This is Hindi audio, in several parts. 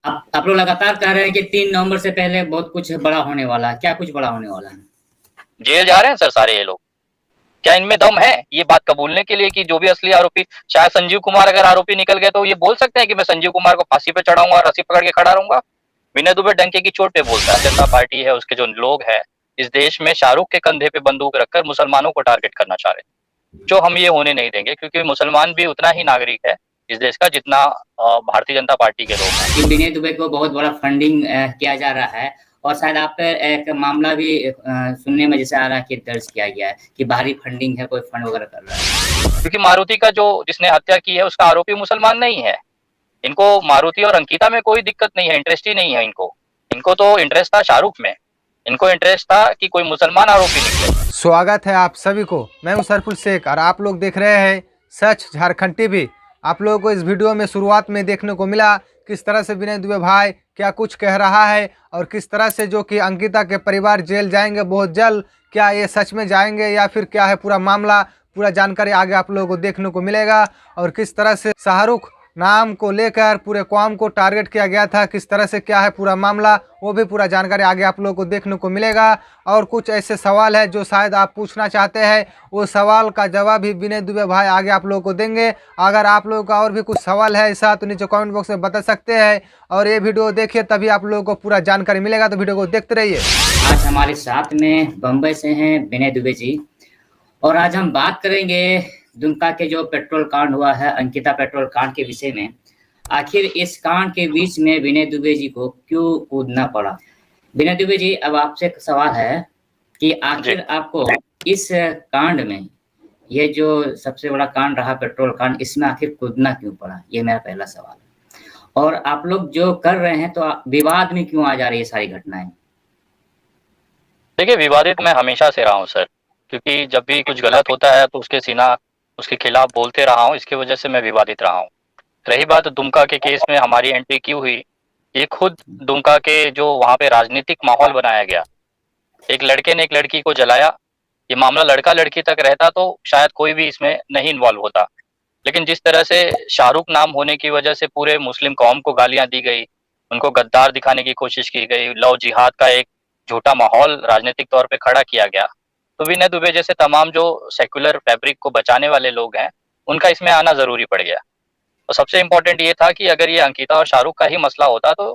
आप लोग लगातार कह रहे हैं कि 3 नवंबर से पहले बहुत कुछ बड़ा होने वाला है। क्या कुछ बड़ा होने वाला है? जेल जा रहे हैं सर सारे ये लोग। क्या इनमें दम है ये बात कबूलने के लिए कि जो भी असली आरोपी, शायद संजीव कुमार अगर आरोपी निकल गए तो ये बोल सकते हैं कि मैं संजीव कुमार को फांसी पे चढ़ाऊंगा और रस्सी पकड़ के खड़ा रहूंगा। विनय दुबे डंके की चोट पे बोलता है। जनता पार्टी है, उसके जो लोग हैं इस देश में शाहरुख के कंधे पे बंदूक रखकर मुसलमानों को टारगेट करना चाह रहे हैं, जो हम ये होने नहीं देंगे, क्योंकि मुसलमान भी उतना ही नागरिक है इस देश का जितना भारतीय जनता पार्टी के लोग हैं। कि विनय दुबे को बहुत बड़ा फंडिंग किया जा रहा है और शायद आप पे एक मामला भी सुनने में जैसे आ रहा है कि दर्ज किया गया है कि बाहरी फंडिंग है, कोई फंड वगैरह कर रहा है। क्योंकि मारुति का जो जिसने हत्या की है उसका आरोपी मुसलमान नहीं है। इनको मारुति और अंकिता में कोई दिक्कत नहीं है, इंटरेस्ट ही नहीं है इनको। इनको तो इंटरेस्ट था शाहरुख में। इनको इंटरेस्ट था कि कोई मुसलमान आरोपी निकले। स्वागत है आप सभी को। मैं हूं सरफुल शेख और आप लोग देख रहे हैं सच झारखंड टीवी। आप लोगों को इस वीडियो में शुरुआत में देखने को मिला किस तरह से विनय दुबे भाई क्या कुछ कह रहा है और किस तरह से जो कि अंकिता के परिवार जेल जाएंगे बहुत जल्द। क्या ये सच में जाएंगे या फिर क्या है पूरा मामला, पूरा जानकारी आगे आप लोगों को देखने को मिलेगा। और किस तरह से शाहरुख नाम को लेकर पूरे कौम को टारगेट किया गया था, किस तरह से क्या है पूरा मामला, वो भी पूरा जानकारी आगे आप लोगों को देखने को मिलेगा। और कुछ ऐसे सवाल है जो शायद आप पूछना चाहते हैं, वो सवाल का जवाब भी विनय दुबे भाई आगे आप लोगों को देंगे। अगर आप लोगों का और भी कुछ सवाल है ऐसा तो नीचे कमेंट बॉक्स में बता सकते हैं। और ये वीडियो देखिए तभी आप लोगों को पूरा जानकारी मिलेगा, तो वीडियो को देखते रहिए। आज हमारे साथ में बम्बई से हैं विनय दुबे जी और आज हम बात करेंगे दुमका के जो पेट्रोल कांड हुआ है, अंकिता पेट्रोल कांड के विषय में। आखिर इस कांड के बीच में विनय दुबे जी को क्यों कूदना पड़ा? विनय दुबे जी, अब आपसे एक सवाल है कि आखिर आपको इस कांड में, ये जो सबसे बड़ा कांड रहा पेट्रोल कांड, इसमें आखिर कूदना क्यों पड़ा? ये मेरा पहला सवाल है। और आप लोग जो कर रहे हैं तो विवाद में क्यों आ जा रही है सारी घटनाएं? देखिए, विवादित मैं हमेशा से रहा हूँ सर, क्योंकि जब भी कुछ गलत होता है तो उसके खिलाफ बोलते रहा हूँ, इसकी वजह से मैं विवादित रहा हूँ। रही बात दुमका के केस में हमारी एंट्री क्यों हुई, ये खुद दुमका के जो वहाँ पे राजनीतिक माहौल बनाया गया, एक लड़के ने एक लड़की को जलाया, ये मामला लड़का लड़की तक रहता तो शायद कोई भी इसमें नहीं इन्वॉल्व होता। लेकिन जिस तरह से शाहरुख नाम होने की वजह से पूरे मुस्लिम कौम को गालियां दी गई, उनको गद्दार दिखाने की कोशिश की गई, लव जिहाद का एक झूठा माहौल राजनीतिक तौर पे खड़ा किया गया, तो विनय दुबे जैसे तमाम जो सेक्युलर फैब्रिक को बचाने वाले लोग हैं उनका इसमें आना जरूरी पड़ गया। और सबसे इम्पोर्टेंट ये था कि अगर ये अंकिता और शाहरुख का ही मसला होता तो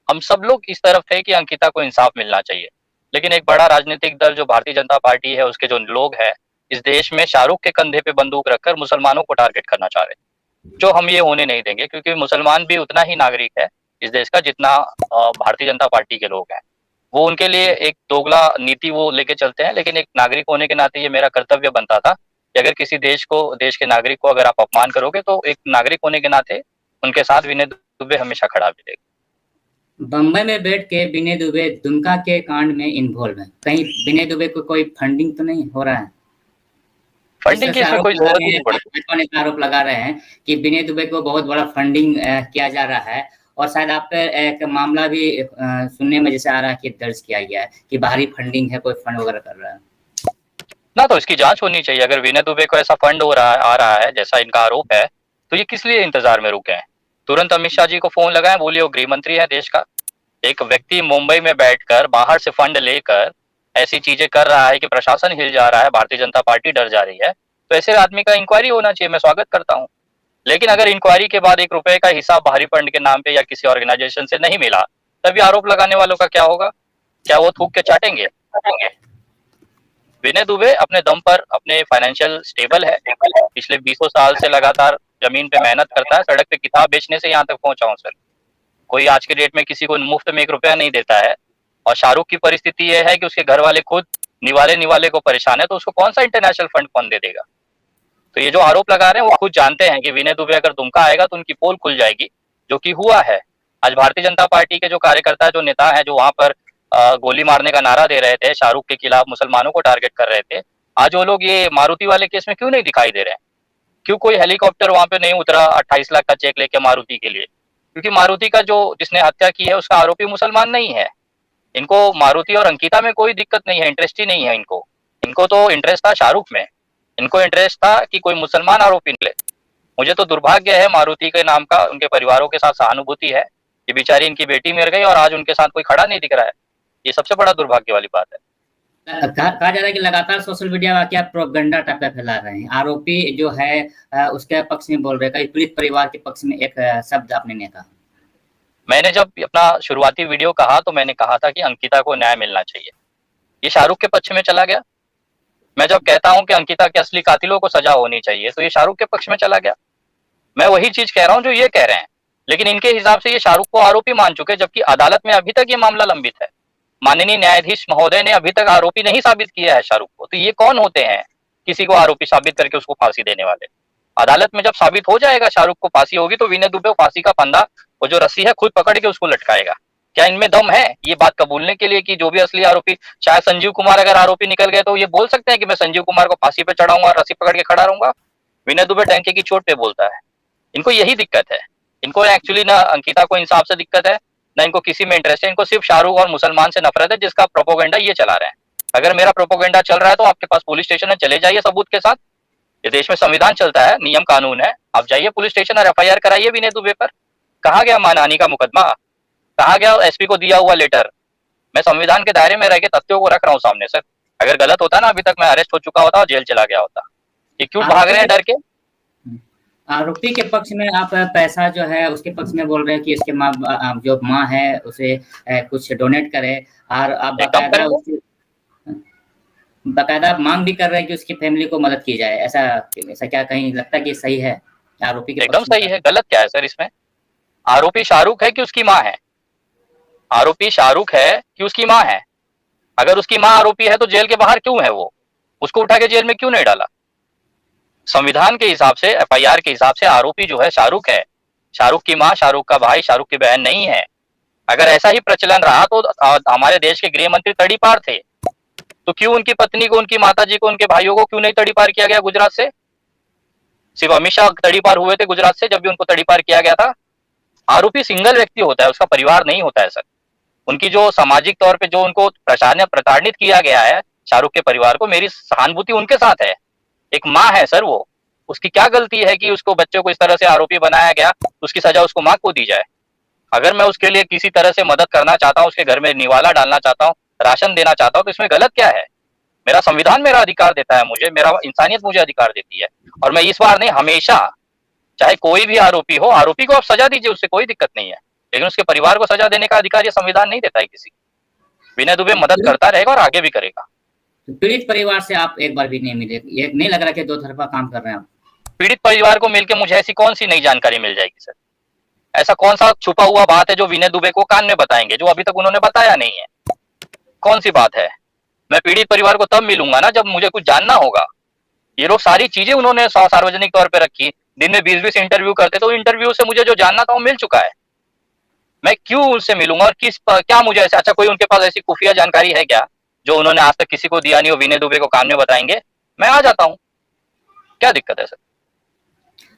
हम सब लोग इस तरफ थे कि अंकिता को इंसाफ मिलना चाहिए। लेकिन एक बड़ा राजनीतिक दल जो भारतीय जनता पार्टी है, उसके जो लोग हैं इस देश में शाहरुख के कंधे पे बंदूक रखकर मुसलमानों को टारगेट करना चाह रहे हैं, जो हम ये होने नहीं देंगे, क्योंकि मुसलमान भी उतना ही नागरिक है इस देश का जितना भारतीय जनता पार्टी के लोग हैं। वो उनके लिए एक दोगला नीति वो लेके चलते हैं, लेकिन एक नागरिक होने के नाते ये मेरा कर्तव्य बनता था कि अगर किसी देश के नागरिक को अगर आप अपमान करोगे तो एक नागरिक होने के नाते उनके साथ विनय दुबे हमेशा खड़ा मिलेगा। बम्बई में बैठ के विनय दुबे दुमका के कांड में इन्वॉल्व है, कहीं विनय दुबे को कोई फंडिंग तो नहीं हो रहा है? फंडिंग की इसमें कोई जरूरत नहीं पड़ती। आरोप लगा रहे हैं कि विनय दुबे को बहुत बड़ा फंडिंग किया जा रहा है और शायद आप पे एक मामला भी सुनने में जैसे आ रहा है कि दर्ज किया गया है कि बाहरी फंडिंग है, कोई फंड वगैरह कर रहा है ना, तो इसकी जांच होनी चाहिए। अगर विनय दुबे को ऐसा फंड आ रहा है जैसा इनका आरोप है, तो ये किस लिए इंतजार में रुके हैं? तुरंत अमित शाह जी को फोन लगाएं, बोलिए वो गृह मंत्री है देश का। एक व्यक्ति मुंबई में बैठकर बाहर से फंड लेकर ऐसी चीजें कर रहा है कि प्रशासन हिल जा रहा है, भारतीय जनता पार्टी डर जा रही है, तो ऐसे आदमी का इंक्वायरी होना चाहिए। मैं स्वागत करता हूँ। लेकिन अगर इंक्वायरी के बाद 1 रुपए का हिसाब बाहरी फंड के नाम पे या किसी ऑर्गेनाइजेशन से नहीं मिला, तभी आरोप लगाने वालों का क्या होगा? क्या वो थूक के चाटेंगे? विनय दुबे अपने दम पर अपने फाइनेंशियल स्टेबल है, पिछले 20 साल से लगातार जमीन पे मेहनत करता है। सड़क पे किताब बेचने से यहाँ तक पहुंचा हूँ सर। कोई आज के डेट में किसी को मुफ्त में 1 रुपया नहीं देता है। और शाहरुख की परिस्थिति यह है कि उसके घर वाले खुद निवाले को परेशान है, तो उसको कौन सा इंटरनेशनल फंड कौन दे देगा? तो ये जो आरोप लगा रहे हैं वो खुद जानते हैं कि विनय दुबे अगर दुमका आएगा तो उनकी पोल खुल जाएगी, जो कि हुआ है। आज भारतीय जनता पार्टी के जो कार्यकर्ता, जो नेता है, जो वहां पर गोली मारने का नारा दे रहे थे, शाहरुख के खिलाफ मुसलमानों को टारगेट कर रहे थे, आज वो लोग ये मारुति वाले केस में क्यों नहीं दिखाई दे रहे हैं? क्यों कोई हेलीकॉप्टर वहां पे नहीं उतरा 28 लाख का चेक लेके मारुति के लिए? क्योंकि मारुति का जो जिसने हत्या की है उसका आरोपी मुसलमान नहीं है। इनको मारुति और अंकिता में कोई दिक्कत नहीं है, इंटरेस्ट ही नहीं है इनको। इनको तो इंटरेस्ट था शाहरुख में। इनको इंटरेस्ट था कि कोई मुसलमान आरोपी निकले। मुझे तो दुर्भाग्य है मारुति के नाम का, उनके परिवारों के साथ सहानुभूति है, ये बेचारी इनकी बेटी मर गई और आज उनके साथ कोई खड़ा नहीं दिख रहा है। ये सबसे बड़ा दुर्भाग्य वाली बात है। कहा जा रहा है कि लगातार सोशल मीडिया में क्या प्रोपेगेंडा टाइप का फैला रहे हैं। आरोपी जो है उसके पक्ष में बोल रहे हैं, पीड़ित परिवार के पक्ष में एक शब्द आपने नहीं कहा। मैंने जब अपना शुरुआती वीडियो कहा तो मैंने कहा था कि अंकिता को न्याय मिलना चाहिए। ये शाहरुख के पक्ष में चला गया। मैं जब कहता हूं कि अंकिता के असली कातिलों को सजा होनी चाहिए तो ये शाहरुख के पक्ष में चला गया। मैं वही चीज कह रहा हूं जो ये कह रहे हैं, लेकिन इनके हिसाब से ये शाहरुख को आरोपी मान चुके, जबकि अदालत में अभी तक ये मामला लंबित है। माननीय न्यायाधीश महोदय ने अभी तक आरोपी नहीं साबित किया है शाहरुख को। तो ये कौन होते हैं किसी को आरोपी साबित करके उसको फांसी देने वाले? अदालत में जब साबित हो जाएगा शाहरुख को फांसी होगी तो विनय दुबे फांसी का फंदा, वो जो रस्सी है, खुद पकड़ के उसको लटकाएगा। क्या इनमें दम है ये बात कबूलने के लिए कि जो भी असली आरोपी, शायद संजीव कुमार अगर आरोपी निकल गए तो ये बोल सकते हैं कि मैं संजीव कुमार को फांसी पे चढ़ाऊंगा और रस्सी पकड़ के खड़ा रहूंगा? विनय दुबे टैंके की चोट पे बोलता है। इनको यही दिक्कत है। इनको एक्चुअली ना अंकिता को इंसाफ से दिक्कत है, ना इनको किसी में इंटरेस्ट है। इनको सिर्फ शाहरुख और मुसलमान से नफरत है, जिसका प्रोपोगेंडा ये चला रहे हैं। अगर मेरा प्रोपोगेंडा चल रहा है तो आपके पास पुलिस स्टेशन है, चले जाइए सबूत के साथ। ये देश में संविधान चलता है, नियम कानून है। आप जाइए पुलिस स्टेशन और एफआईआर कराइए विनय दुबे पर। कहा गया मानहानि का मुकदमा? कहा गया एसपी को दिया हुआ लेटर? मैं संविधान के दायरे में रह के तथ्यों को रख रहा हूँ सामने सर। अगर गलत होता ना, अभी तक मैं अरेस्ट हो चुका होता और जेल चला गया होता। ये क्यों भाग रहे हैं डर के? आरोपी के पक्ष में आप पैसा जो है उसके पक्ष में बोल रहे हैं कि इसके माँ जो माँ है उसे कुछ डोनेट करे, और आप बाकायदा मांग भी कर रहे हैं कि उसकी फैमिली को मदद की जाए। ऐसा क्या कहीं लगता है कि सही है? आरोपी के एकदम सही है। गलत क्या है सर इसमें? आरोपी शाहरुख है कि उसकी माँ है? आरोपी शाहरुख है कि उसकी माँ है? अगर उसकी माँ आरोपी है तो जेल के बाहर क्यों है वो? उसको उठा के जेल में क्यों नहीं डाला? संविधान के हिसाब से, एफआईआर के हिसाब से आरोपी जो है शाहरुख है। शाहरुख की माँ, शाहरुख का भाई, शाहरुख की बहन नहीं है। अगर ऐसा ही प्रचलन रहा तो हमारे देश के गृह मंत्री तड़ीपार थे, तो क्यों उनकी पत्नी को, उनकी माताजी को, उनके भाइयों को क्यों नहीं तड़ीपार किया गया गुजरात से? सिर्फ अमित शाह तड़ीपार हुए थे गुजरात से जब भी उनको तड़ीपार किया गया था। आरोपी सिंगल व्यक्ति होता है, उसका परिवार नहीं होता है सर। उनकी जो सामाजिक तौर पे जो उनको प्रताड़ित किया गया है शाहरुख के परिवार को, मेरी सहानुभूति उनके साथ है। एक माँ है सर वो, उसकी क्या गलती है कि उसको, बच्चे को इस तरह से आरोपी बनाया गया, उसकी सजा उसको माँ को दी जाए। अगर मैं उसके लिए किसी तरह से मदद करना चाहता हूँ, उसके घर में निवाला डालना चाहता हूँ, राशन देना चाहता हूँ, तो इसमें गलत क्या है? मेरा संविधान मेरा अधिकार देता है मुझे, मेरा इंसानियत मुझे अधिकार देती है। और मैं इस बार नहीं, हमेशा, चाहे कोई भी आरोपी हो, आरोपी को आप सजा दीजिए, उससे कोई दिक्कत नहीं है, लेकिन उसके परिवार को सजा देने का अधिकार ये संविधान नहीं देता है किसी। विनय दुबे मदद करता रहेगा और आगे भी करेगा। पीड़ित परिवार से आप एक बार भी नहीं मिले? ये नहीं लग रहा कि दो तरफा काम कर रहे हैं आप? पीड़ित परिवार को मिलकर मुझे ऐसी कौन सी नई जानकारी मिल जाएगी सर? ऐसा कौन सा छुपा हुआ बात है जो विनय दुबे को कान में बताएंगे, जो अभी तक उन्होंने बताया नहीं है? कौन सी बात है? मैं पीड़ित परिवार को तब मिलूंगा ना जब मुझे कुछ जानना होगा। ये लोग सारी चीजें उन्होंने सार्वजनिक तौर पे रखी, दिन में 20-20 इंटरव्यू करते, तो इंटरव्यू से मुझे जो जानना था वो मिल चुका है। मैं क्यों उनसे मिलूंगा और क्या मुझे ऐसा, अच्छा कोई उनके पास ऐसी खुफिया जानकारी है क्या जो उन्होंने आज तक किसी को दिया नहीं हो, विनय दुबे को कान में बताएंगे? मैं आ जाता हूँ, क्या दिक्कत है सर?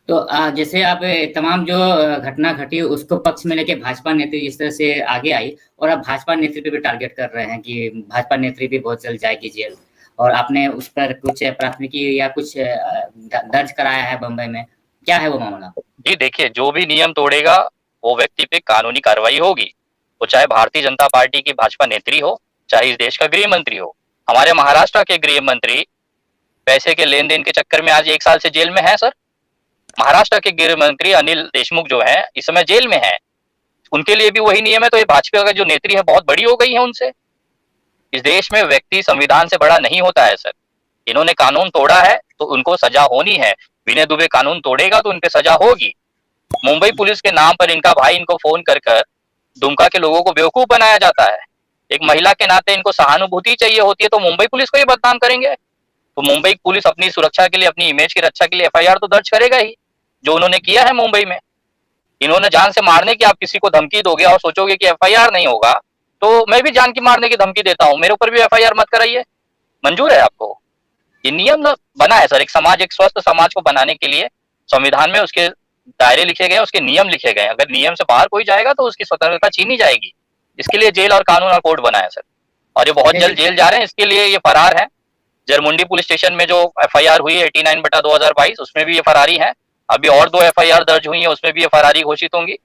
तो जैसे आप तमाम जो घटना घटी उसको पक्ष में लेके भाजपा नेत्री जिस तरह से आगे आई, और आप भाजपा नेत्री पे भी टारगेट कर रहे हैं कि भाजपा नेत्री भी बहुत जल्द जाएगी जेल, और आपने उस पर कुछ प्राथमिकी या कुछ दर्ज कराया है बम्बई में, क्या है वो मामला? जी देखिए, जो भी नियम तोड़ेगा वो व्यक्ति पे कानूनी कार्रवाई होगी। वो चाहे भारतीय जनता पार्टी की भाजपा नेत्री हो, चाहे इस देश का गृह मंत्री हो। हमारे महाराष्ट्र के गृह मंत्री पैसे के लेन देन के चक्कर में आज 1 साल से जेल में है सर। महाराष्ट्र के गृह मंत्री अनिल देशमुख जो है इस समय जेल में है, उनके लिए भी वही नियम है। तो ये भाजपा का जो नेत्री है बहुत बड़ी हो गई है उनसे। इस देश में व्यक्ति संविधान से बड़ा नहीं होता है सर। इन्होंने कानून तोड़ा है तो उनको सजा होनी है। विनय दुबे कानून तोड़ेगा तो उनके सजा होगी। मुंबई पुलिस के नाम पर इनका भाई इनको फोन कर दुमका के लोगों को बेवकूफ बनाया जाता है। एक महिला के नाते इनको सहानुभूति चाहिए होती है तो मुंबई पुलिस को ही बदनाम करेंगे। तो मुंबई पुलिस अपनी सुरक्षा के लिए, अपनी इमेज की रक्षा के लिए एफआईआर तो दर्ज करेगा ही, जो उन्होंने किया है मुंबई में। इन्होंने जान से मारने की, आप किसी को धमकी दोगे और सोचोगे कि एफआईआर नहीं होगा, तो मैं भी जान की मारने की धमकी देता हूं, मेरे ऊपर भी एफआईआर मत कराइए। मंजूर है आपको? ये नियम ना बना है सर, एक समाज, एक स्वस्थ समाज को बनाने के लिए संविधान में उसके दायरे लिखे गए, उसके नियम लिखे गए। अगर नियम से बाहर कोई जाएगा तो उसकी स्वतंत्रता छीनी जाएगी। इसके लिए जेल और कानून और कोर्ट बना है सर, और ये बहुत जल्द जेल जा रहे हैं। इसके लिए ये फरार है। जरमुंडी पुलिस स्टेशन में जो एफआईआर हुई 89/2022 उसमें भी ये फरारी है। अभी और 2 एफआईआर दर्ज हुई है, उसमें भी ये फरारी घोषित होंगी।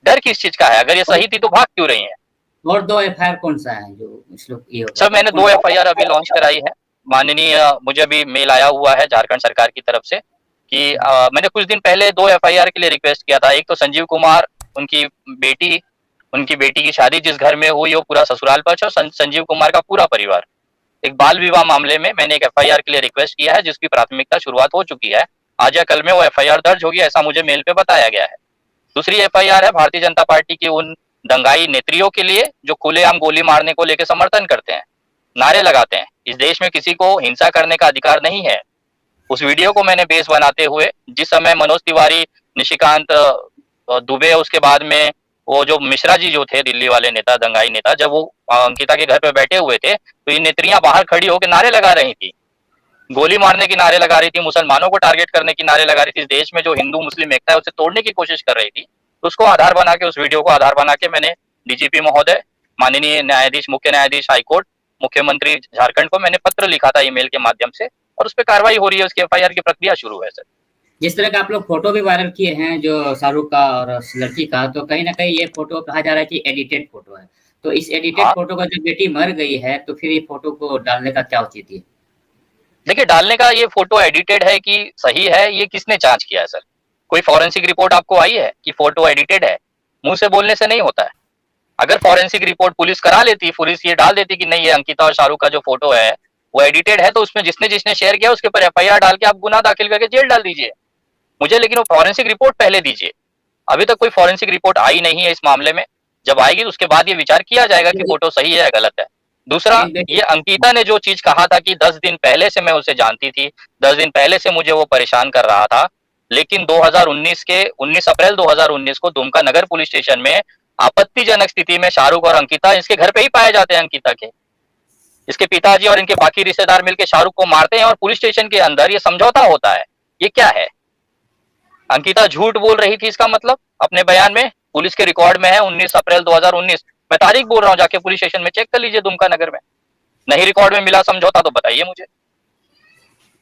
डर किस चीज का है? अगर ये सही थी तो भाग क्यों रही है? और 2 एफआईआर कौन सा है जो इस लोग ये सर मैंने 2 एफआईआर अभी लॉन्च कराई है। माननीय मुझे अभी मेल आया हुआ है झारखंड सरकार की तरफ से कि मैंने कुछ दिन पहले 2 एफआईआर के लिए रिक्वेस्ट किया था। एक तो संजीव कुमार, उनकी बेटी की शादी जिस घर में हुई वो पूरा ससुराल पक्ष, और संजीव कुमार का पूरा परिवार। एक बाल विवाह मामले में मैंने एक एफआईआर के लिए रिक्वेस्ट किया है, जिसकी प्राथमिकता शुरुआत हो चुकी है। आज या कल में वो एफआईआर दर्ज होगी, ऐसा मुझे मेल पे बताया गया है। दूसरी एफआईआर है भारतीय जनता पार्टी की उन दंगाई नेत्रियों के लिए जो खुलेआम गोली मारने को लेकर समर्थन करते हैं, नारे लगाते हैं। इस देश में किसी को हिंसा करने का अधिकार नहीं है। उस वीडियो को मैंने बेस बनाते हुए जिस समय मनोज तिवारी, निशिकांत दुबे, उसके बाद में वो जो मिश्रा जी जो थे दिल्ली वाले नेता, दंगाई नेता, जब वो अंकिता के घर पे बैठे हुए थे तो ये नेत्रियां बाहर खड़ी होकर नारे लगा रही थी, गोली मारने की नारे लगा रही थी, मुसलमानों को टारगेट करने की नारे लगा रही थी। इस देश में जो हिंदू मुस्लिम एकता है उसे तोड़ने की कोशिश कर रही थी। तो उसको आधार बना के, उस वीडियो को आधार बना के मैंने डीजीपी महोदय, माननीय न्यायाधीश, मुख्य न्यायाधीश हाईकोर्ट, मुख्यमंत्री झारखंड को मैंने पत्र लिखा था ईमेल के माध्यम से, और उस पर कार्रवाई हो रही है। उसकी एफआईआर की प्रक्रिया शुरू है सर। जिस तरह का आप लोग फोटो भी वायरल किए हैं जो शाहरुख का और लड़की का, तो कहीं ना कहीं ये फोटो कहा जा रहा है कि एडिटेड फोटो है। तो इस एडिटेड फोटो का जब बेटी मर गई है तो फिर ये फोटो को डालने का क्या उचित है? देखिए, डालने का ये फोटो एडिटेड है कि सही है, ये किसने जांच किया है सर? कोई फॉरेंसिक रिपोर्ट आपको आई है कि फोटो एडिटेड है? मुंह से बोलने से नहीं होता है। अगर फॉरेंसिक रिपोर्ट पुलिस करा लेती, पुलिस ये डाल देती कि नहीं ये अंकिता और शाहरुख का जो फोटो है वो एडिटेड है, तो उसमें जिसने शेयर किया उसके ऊपर एफआईआर डाल के आप गुना दाखिल करके जेल डाल दीजिए मुझे। लेकिन वो फॉरेंसिक रिपोर्ट पहले दीजिए। अभी तक कोई फॉरेंसिक रिपोर्ट आई नहीं है इस मामले में। जब आएगी तो उसके बाद ये विचार किया जाएगा कि फोटो सही है या गलत है। दूसरा, ये अंकिता ने जो चीज कहा था कि 10 दिन पहले से मैं उसे जानती थी, 10 दिन पहले से मुझे वो परेशान कर रहा था, लेकिन 19 अप्रैल 2019 को दुमका नगर पुलिस स्टेशन में आपत्तिजनक स्थिति में शाहरुख और अंकिता इसके घर पे ही पाए जाते हैं। अंकिता के इसके पिताजी और इनके बाकी रिश्तेदार मिलकर शाहरुख को मारते हैं और पुलिस स्टेशन के अंदर ये समझौता होता है। ये क्या है? अंकिता झूठ बोल रही थी, इसका मतलब अपने बयान में, पुलिस के रिकॉर्ड में है 19 अप्रैल 2019। मैं तारीख बोल रहा हूँ, जाके पुलिस स्टेशन में चेक कर लीजिए दुमका नगर में। नहीं रिकॉर्ड में मिला समझौता तो बताइए मुझे।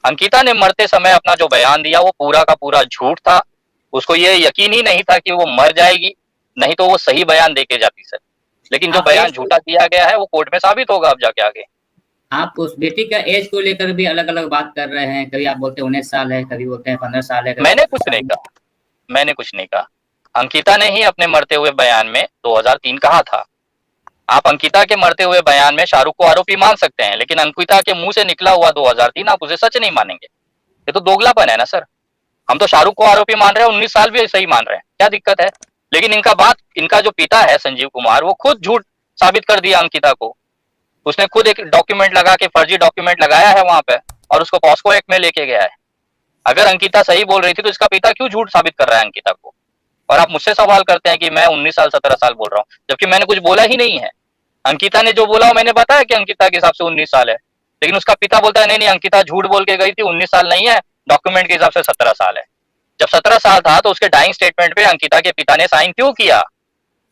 अंकिता ने मरते समय अपना जो बयान दिया वो पूरा का पूरा झूठ था। उसको ये यकीन ही नहीं था कि वो मर जाएगी, नहीं तो वो सही बयान देके जाती सर। लेकिन जो बयान झूठा दिया गया है वो कोर्ट में साबित होगा अब जाके आगे। आप उस बेटी का एज को लेकर भी अलग अलग बात कर रहे हैं। कभी आप बोलते हैं 19 साल है, कभी बोलते हैं 15 साल है। मैंने कुछ नहीं कहा। अंकिता ने ही अपने मरते हुए बयान में 2003 कहा था। आप अंकिता के मरते हुए बयान में शाहरुख को आरोपी मान सकते हैं, लेकिन अंकिता के मुंह से निकला हुआ 2003 आप उसे सच नहीं मानेंगे। ये तो दोगलापन है ना सर। हम तो शाहरुख को आरोपी मान रहे हैं, 19 साल भी सही मान रहे हैं, क्या दिक्कत है? लेकिन इनका जो पिता है संजीव कुमार, वो खुद झूठ साबित कर दिया अंकिता को। उसने खुद एक डॉक्यूमेंट लगा के, फर्जी डॉक्यूमेंट लगाया है वहां पे, और उसको पॉस्को एक्ट में लेके गया है। अगर अंकिता सही बोल रही थी तो इसका पिता क्यों झूठ साबित कर रहा है अंकिता को? और आप मुझसे सवाल करते हैं कि मैं 19 साल 17 साल बोल रहा हूँ, जबकि मैंने कुछ बोला ही नहीं है। अंकिता ने जो बोला मैंने बताया कि अंकिता के हिसाब से 19 साल है, लेकिन उसका पिता बोलता है नहीं अंकिता झूठ बोल के गई थी, 19 साल नहीं है, डॉक्यूमेंट के हिसाब से 17 साल है। जब 17 साल था तो उसके डाइंग स्टेटमेंट पे अंकिता के पिता ने साइन क्यों किया?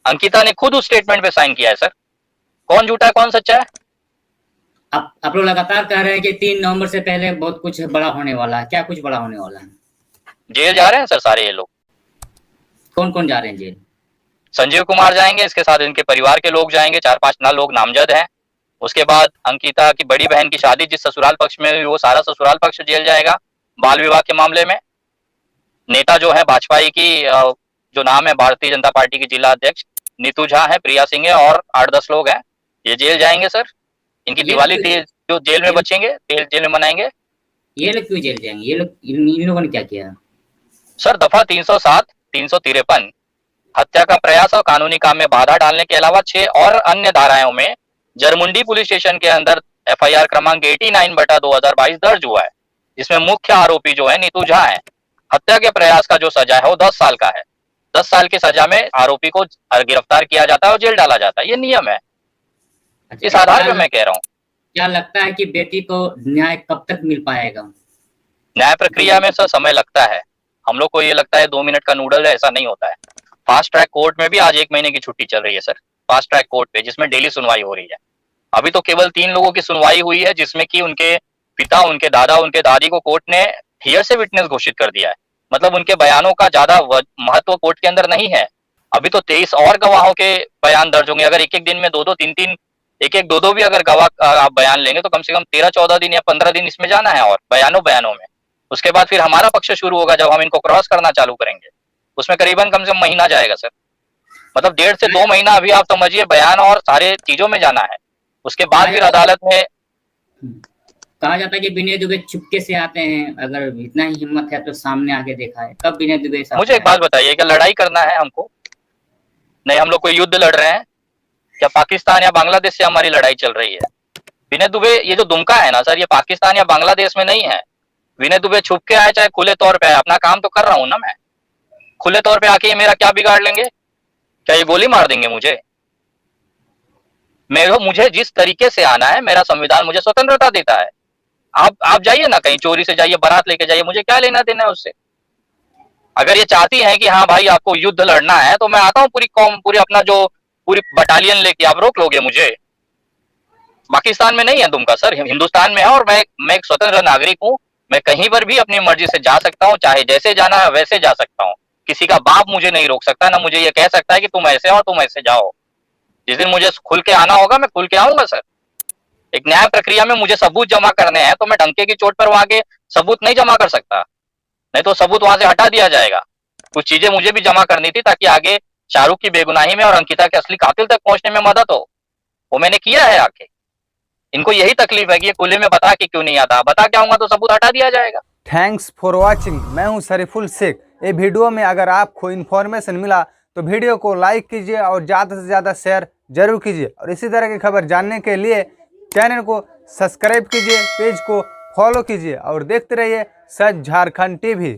अंकिता ने खुद उस स्टेटमेंट पे साइन किया है सर। कौन झूठा है, कौन सच्चा है? आप लोग लगातार कह रहे हैं कि 3 नवंबर से पहले बहुत कुछ बड़ा होने वाला है। क्या कुछ बड़ा होने वाला है? जेल जा रहे हैं सर सारे ये लोग। कौन कौन जा रहे हैं जेल? संजीव कुमार जाएंगे, इसके साथ इनके परिवार के लोग जाएंगे, 4-5 लोग नामजद हैं। उसके बाद अंकिता की बड़ी बहन की शादी जिस ससुराल पक्ष में हुई वो सारा ससुराल पक्ष जेल जाएगा बाल विवाह के मामले में। नेता जो है भाजपा की जो नाम है भारतीय जनता पार्टी की जिला अध्यक्ष नीतू झा है, प्रिया सिंह है और 8-10 लोग हैं, ये जेल जाएंगे सर। इनकी दिवाली जो जेल में बचेंगे, जेल में मनाएंगे। ये लोग क्यों जेल जाएंगे? ये लोग, इन लोगों ने क्या किया सर? दफा 307, 353 हत्या का प्रयास और कानूनी काम में बाधा डालने के अलावा 6 और अन्य धाराओं में जरमुंडी पुलिस स्टेशन के अंदर एफआईआर क्रमांक 89/2022 दर्ज हुआ है, जिसमें मुख्य आरोपी जो है नीतू झा है। हत्या के प्रयास का जो सजा है वो 10 साल का है। 10 साल की सजा में आरोपी को गिरफ्तार किया जाता है और जेल डाला जाता है, ये नियम है। इस आधार पर मैं कह रहा हूँ। क्या लगता है कि बेटी को न्याय कब तक मिल पाएगा? न्याय प्रक्रिया में सर समय लगता है। हम लोग को ये लगता है 2 मिनट का नूडल है, ऐसा नहीं होता है। फास्ट ट्रैक कोर्ट में भी आज 1 महीने की छुट्टी चल रही है सर, फास्ट ट्रैक कोर्ट पे, जिसमें डेली सुनवाई हो रही है। अभी तो केवल 3 लोगों की सुनवाई हुई है, जिसमें कि उनके पिता, उनके दादा, उनके दादी को कोर्ट ने हियर से विटनेस घोषित कर दिया है। मतलब उनके बयानों का ज्यादा महत्व कोर्ट के अंदर नहीं है। अभी तो 23 और गवाहों के बयान दर्ज होंगे। अगर एक एक दिन में 2-2, 3-3, एक-एक, 2-2 भी अगर गवाह आप बयान लेंगे तो कम से कम 13-14 दिन या 15 दिन इसमें जाना है और बयानों में। उसके बाद फिर हमारा पक्ष शुरू होगा जब हम इनको क्रॉस करना चालू करेंगे। उसमें करीबन कम से कम महीना जाएगा सर। मतलब 1.5 से 2 महीना अभी आप समझिए बयान और सारे चीजों में जाना है। उसके बाद फिर अदालत में कहा जाता है कि विनय दुबे चुपके से आते हैं। अगर इतना ही हिम्मत है तो सामने आके देखा है कब विनय दुबे साहब? मुझे एक बात बताइए, क्या लड़ाई करना है हमको? नहीं, हम लोग कोई युद्ध लड़ रहे हैं क्या? पाकिस्तान या बांग्लादेश से हमारी लड़ाई चल रही है? विनय दुबे ये जो दुमका है ना सर, ये पाकिस्तान या बांग्लादेश में नहीं है। विनय दुबे छुप के आए चाहे खुले तौर पे आए, अपना काम तो कर रहा हूं ना मैं। खुले तौर पे आके ये मेरा क्या बिगाड़ लेंगे? क्या ये गोली मार देंगे मुझे? मुझे जिस तरीके से आना है, मेरा संविधान मुझे स्वतंत्रता देता है। आप जाइए ना, कहीं चोरी से जाइए, बारात लेके जाइए, मुझे क्या लेना देना है उससे? अगर ये चाहती हैं कि हाँ भाई आपको युद्ध लड़ना है तो मैं आता हूँ पूरी कौम, पूरी अपना जो पूरी बटालियन लेके, आप रोक लोगे मुझे? पाकिस्तान में नहीं है दुमका सर, हिंदुस्तान में है। और मैं एक स्वतंत्र नागरिक हूँ। मैं कहीं पर भी अपनी मर्जी से जा सकता हूँ, चाहे जैसे जाना है वैसे जा सकता हूँ। किसी का बाप मुझे नहीं रोक सकता, ना मुझे ये कह सकता है कि तुम ऐसे आओ, तुम ऐसे जाओ। जिस दिन मुझे खुल के आना होगा मैं खुल के आऊंगा सर। एक न्याय प्रक्रिया में मुझे सबूत जमा करने हैं तो मैं डंके की चोट पर वहां के सबूत नहीं जमा कर सकता, नहीं तो सबूत वहां से हटा दिया जाएगा। कुछ चीजें मुझे भी जमा करनी थी ताकि आगे शाहरुख की बेगुनाही में और अंकिता के असली कातिल तक पहुंचने में मदद हो। वो मैंने किया है आके। इनको यही तकलीफ है कि ये खुले में बता के क्यों नहीं आता। बता के आऊंगा तो सबूत हटा दिया जाएगा। Thanks for watching. मैं हूं शरीफुल शेख। ये वीडियो में अगर आपको इन्फॉर्मेशन मिला तो वीडियो को लाइक कीजिए और ज़्यादा से ज़्यादा शेयर जरूर कीजिए। और इसी तरह की खबर जानने के लिए चैनल को सब्सक्राइब कीजिए, पेज को फॉलो कीजिए और देखते रहिए सच झारखंड टीवी।